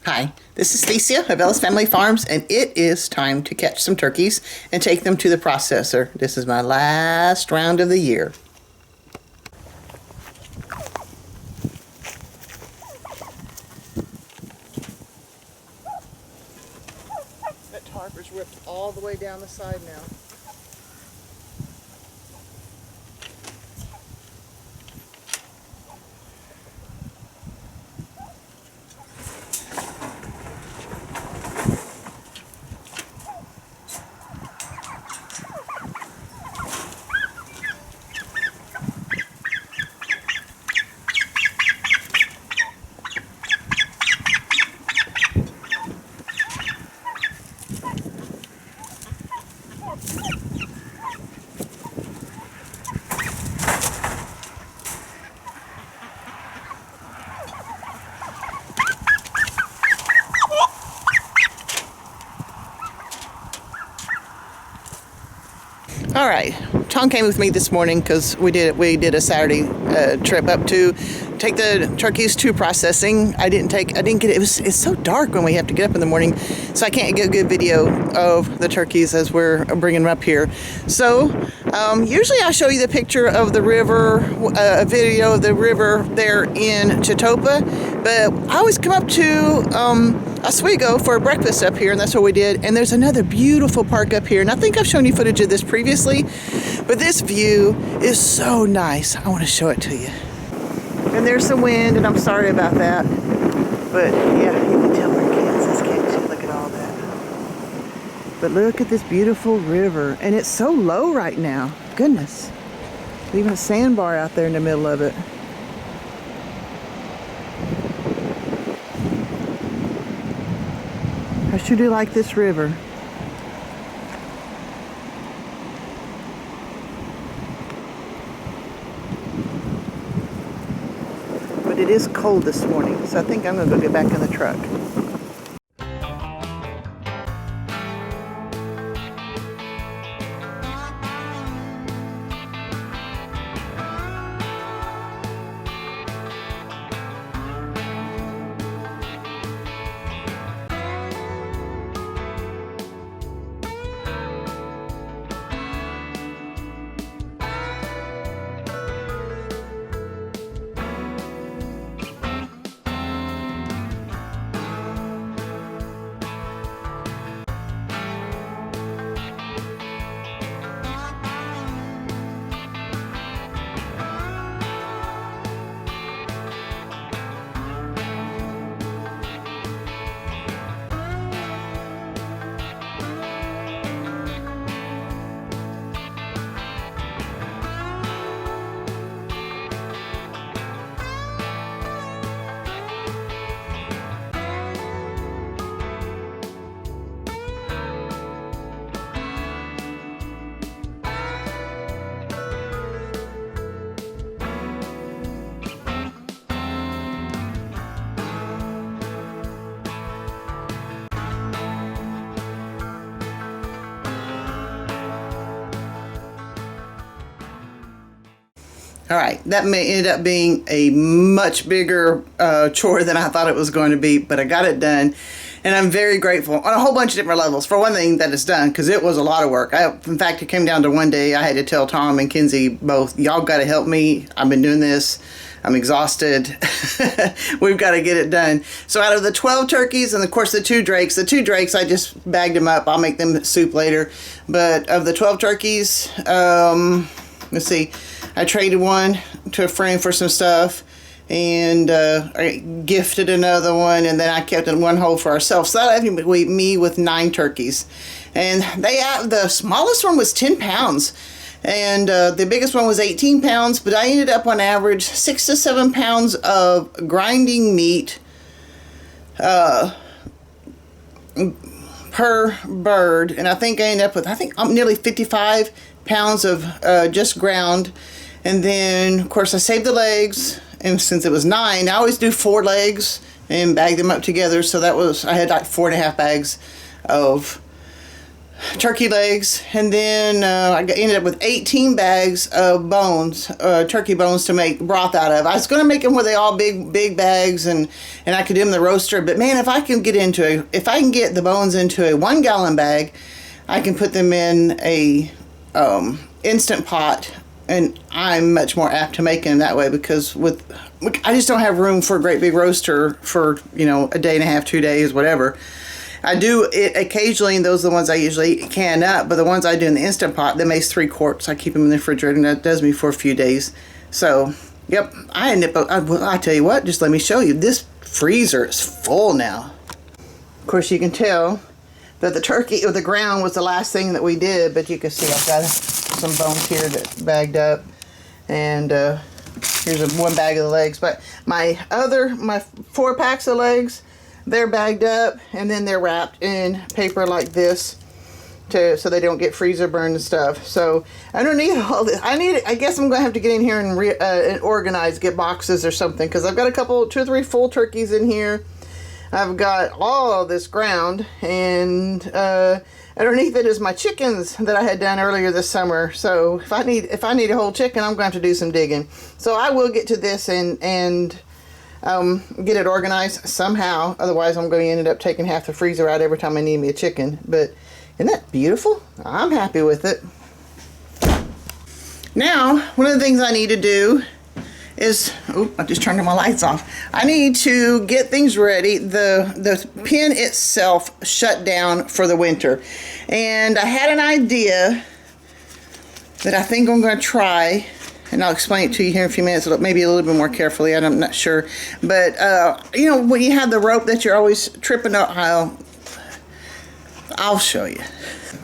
Hi, this is Thecia of Ellis Family Farms, and it is time to catch some turkeys and take them to the processor. This is my last round of the year. That tarp is ripped all the way down the side now. All right, Tom came with me this morning because we did a Saturday trip up to take the turkeys to processing. I didn't get it. It's so dark when we have to get up in the morning, so I can't get a good video of the turkeys as we're bringing them up here. So usually I show you the picture of the river, a video of the river there in Chitopa, but I always come up to Oswego for breakfast up here, and that's what we did. And there's another beautiful park up here, and I think I've shown you footage of this previously, but this view is so nice. I want to show it to you. And there's some wind, and I'm sorry about that, but yeah, you can tell we're in Kansas, can't you? Look at all that. But look at this beautiful river, and it's so low right now. Goodness, even a sandbar out there in the middle of it. I sure do like this river. But it is cold this morning, so I think I'm going to go get back in the truck. All right, that may end up being a much bigger chore than I thought it was going to be, but I got it done, and I'm very grateful on a whole bunch of different levels. For one thing, that it's done, because it was a lot of work. In fact, it came down to one day I had to tell Tom and Kinsey both, y'all got to help me. I've been doing this. I'm exhausted. We've got to get it done. So out of the 12 turkeys, and of course the two drakes, I just bagged them up. I'll make them soup later. But of the 12 turkeys, let's see, I traded one to a friend for some stuff, and I gifted another one, and then I kept in one whole for ourselves. So that left me with 9 turkeys. And the smallest one was 10 pounds, and the biggest one was 18 pounds, but I ended up on average 6 to 7 pounds of grinding meat per bird, and I think I ended up with, nearly 55 pounds of just ground. And then, of course, I saved the legs, and since it was 9, I always do 4 legs and bag them up together. So that was, I had like 4.5 bags of turkey legs, and then I ended up with 18 bags of bones, turkey bones to make broth out of. I was going to make them where they all big bags, and I could do them in the roaster. But man, if I can get the bones into a 1 gallon bag, I can put them in a instant pot, and I'm much more apt to making them that way, because I just don't have room for a great big roaster for, you know, a day and a half, 2 days, whatever. I do it occasionally, and those are the ones I usually can up, but the ones I do in the Instant Pot, that makes 3 quarts. I keep them in the refrigerator, and that does me for a few days. So, yep, I tell you what, just let me show you. This freezer is full now. Of course, you can tell that the turkey or the ground was the last thing that we did, but you can see I've got some bones here that bagged up, and here's one bag of the legs. But my 4 packs of legs, they're bagged up, and then they're wrapped in paper like this so they don't get freezer burned and stuff. So underneath all this, I guess I'm gonna have to get in here and organize, get boxes or something, because I've got 2 or 3 full turkeys in here. I've got all of this ground, and underneath it is my chickens that I had done earlier this summer. So if I need a whole chicken, I'm going to have to do some digging. So I will get to this and get it organized somehow. Otherwise, I'm going to end up taking half the freezer out every time I need me a chicken. But isn't that beautiful? I'm happy with it. Now, one of the things I need to do is, I just turned my lights off. I need to get things ready. The pen itself shut down for the winter. And I had an idea that I think I'm going to try, and I'll explain it to you here in a few minutes, maybe a little bit more carefully, I'm not sure. But, you know, when you have the rope that you're always tripping up, I'll show you.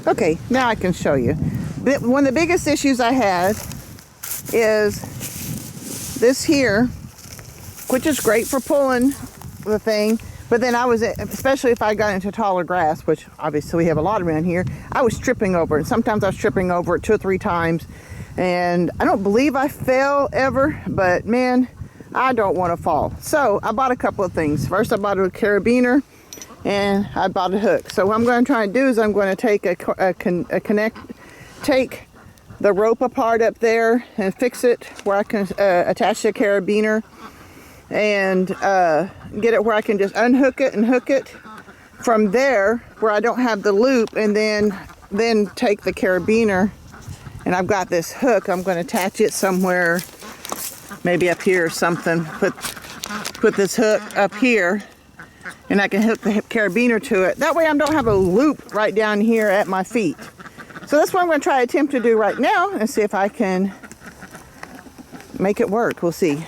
Okay, now I can show you. One of the biggest issues I had is this here, which is great for pulling the thing, but then especially if I got into taller grass, which obviously we have a lot around here, I was tripping over it. Sometimes I was tripping over it 2 or 3 times, and I don't believe I fell ever, but man, I don't want to fall. So I bought a couple of things. First, I bought a carabiner, and I bought a hook. So what I'm going to try and do is I'm going to take take the rope apart up there and fix it where I can attach the carabiner, and get it where I can just unhook it and hook it from there where I don't have the loop, and then take the carabiner, and I've got this hook. I'm going to attach it somewhere, maybe up here or something. Put this hook up here, and I can hook the carabiner to it. That way I don't have a loop right down here at my feet. So that's what I'm going to attempt to do right now, and see if I can make it work. We'll see.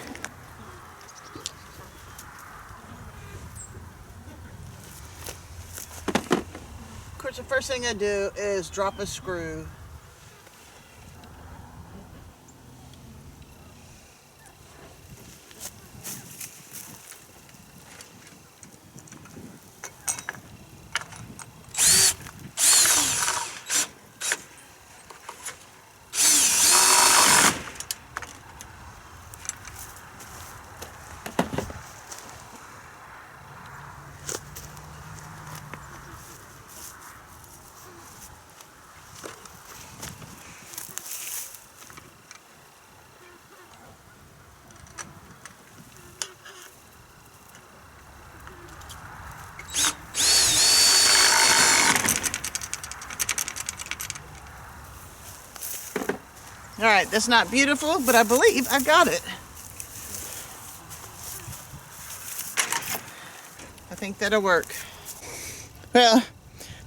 Of course, the first thing I do is drop a screw. All right, that's not beautiful, but I believe I got it. I think that'll work. Well,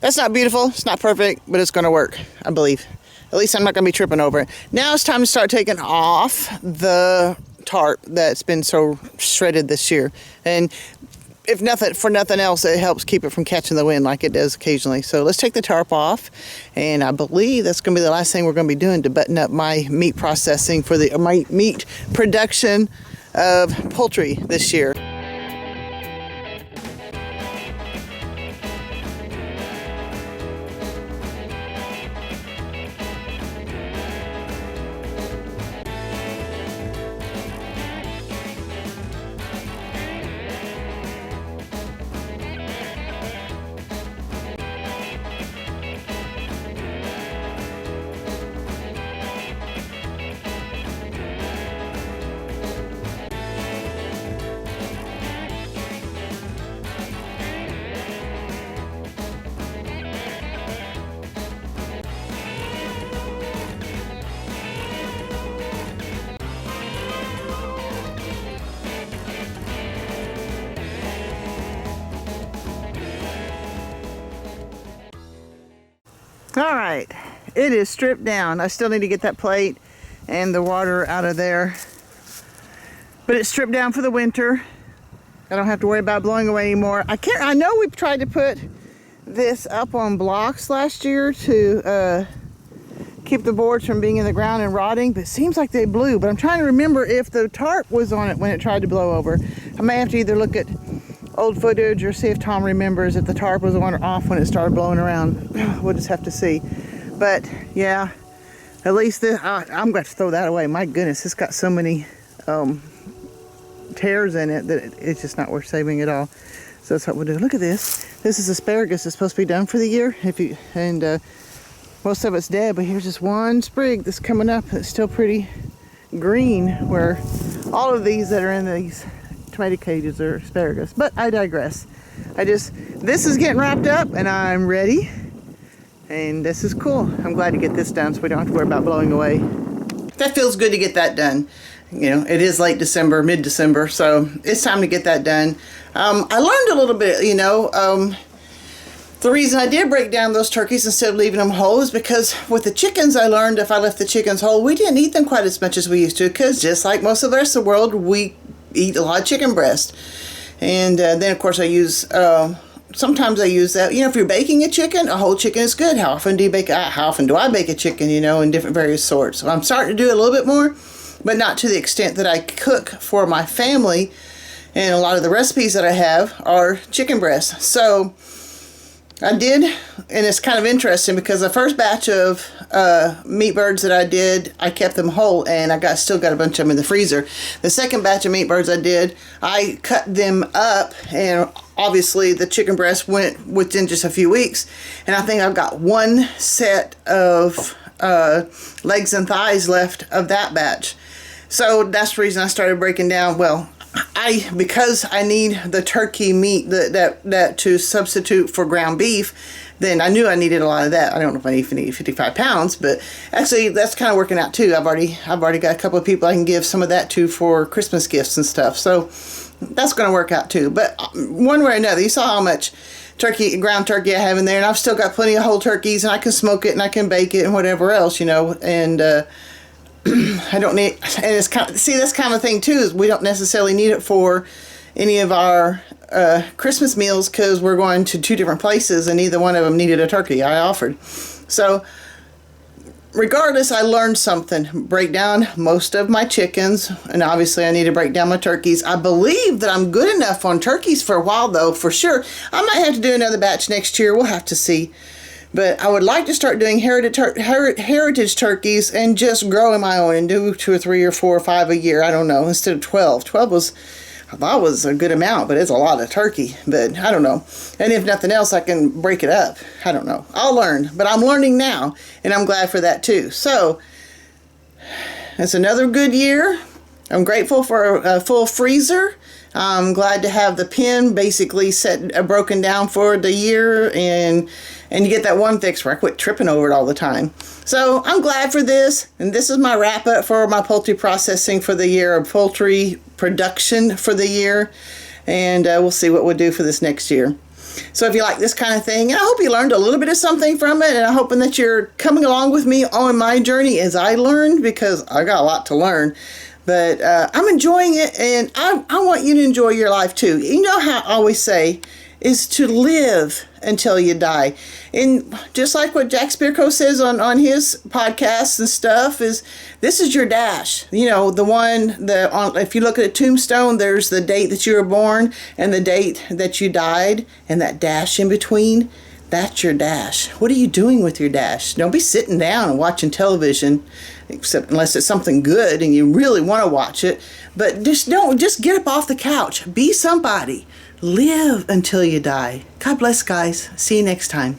that's not beautiful, it's not perfect, but it's gonna work, I believe. At least I'm not gonna be tripping over it. Now it's time to start taking off the tarp that's been so shredded this year. And if nothing else, it helps keep it from catching the wind like it does occasionally. So let's take the tarp off, and I believe that's going to be the last thing we're going to be doing to button up my meat processing for my meat production of poultry this year. All right, it is stripped down. I still need to get that plate and the water out of there, but it's stripped down for the winter. I don't have to worry about blowing away anymore. I know we tried to put this up on blocks last year to keep the boards from being in the ground and rotting, but it seems like they blew. But I'm trying to remember if the tarp was on it when it tried to blow over. I may have to either look at old footage or see if Tom remembers if the tarp was on or off when it started blowing around. We'll just have to see. But yeah, at least this, I'm going to throw that away. My goodness, it's got so many tears in it that it's just not worth saving at all. So that's what we'll do. Look at this. This is asparagus. It's supposed to be done for the year. Most of it's dead, but here's this one sprig that's coming up. It's still pretty green, where all of these that are in these tomato cages are asparagus. But I digress. This is getting wrapped up and I'm ready. And this is cool. I'm glad to get this done so we don't have to worry about blowing away. That feels good to get that done. You know, it is late December, mid-December, so it's time to get that done. I learned a little bit, you know. The reason I did break down those turkeys instead of leaving them whole is because with the chickens, I learned if I left the chickens whole, we didn't eat them quite as much as we used to, because just like most of the rest of the world, we eat a lot of chicken breast. And then, of course, I use... sometimes I use that. You know, if you're baking a chicken, a whole chicken is good. How often do I bake a chicken, you know, in different various sorts? So I'm starting to do it a little bit more, but not to the extent that I cook for my family. And a lot of the recipes that I have are chicken breasts. So I did, and it's kind of interesting because the first batch of meat birds that I did, I kept them whole, and still got a bunch of them in the freezer. The second batch of meat birds I did, I cut them up, and obviously the chicken breast went within just a few weeks. And I think I've got one set of legs and thighs left of that batch. So that's the reason I started breaking down. Well, because I need the turkey meat that to substitute for ground beef, then I knew I needed a lot of that. I don't know if I need 55 pounds, but actually that's kind of working out too. I've already got a couple of people I can give some of that to for Christmas gifts and stuff. So that's going to work out too. But one way or another, you saw how much ground turkey I have in there, and I've still got plenty of whole turkeys, and I can smoke it and I can bake it and whatever else, you know. And I don't need, and it's kind of, see, that's kind of thing too, is we don't necessarily need it for any of our Christmas meals, because we're going to 2 different places and neither one of them needed a turkey. I offered. So regardless, I learned something. Break down most of my chickens, and obviously I need to break down my turkeys. I believe that I'm good enough on turkeys for a while though, for sure. I might have to do another batch next year. We'll have to see. But I would like to start doing heritage turkeys and just growing my own and do 2 or 3 or 4 or 5 a year. I don't know, instead of 12. 12 I thought was a good amount, but it's a lot of turkey. But I don't know. And if nothing else, I can break it up. I don't know. I'll learn. But I'm learning now, and I'm glad for that too. So it's another good year. I'm grateful for a full freezer. I'm glad to have the pen basically broken down for the year, and you get that one fix where I quit tripping over it all the time. So I'm glad for this, and this is my wrap up for my poultry processing for the year, of poultry production for the year, and we'll see what we'll do for this next year. So if you like this kind of thing, and I hope you learned a little bit of something from it, and I'm hoping that you're coming along with me on my journey as I learned, because I got a lot to learn. But I'm enjoying it, and I want you to enjoy your life too. You know how I always say is to live until you die. And just like what Jack Spirko says on his podcasts and stuff, is this is your dash. You know, if you look at a tombstone, there's the date that you were born and the date that you died, and that dash in between, that's your dash. What are you doing with your dash? Don't be sitting down and watching television, except unless it's something good and you really want to watch it. But just get up off the couch. Be somebody. Live until you die. God bless, guys. See you next time.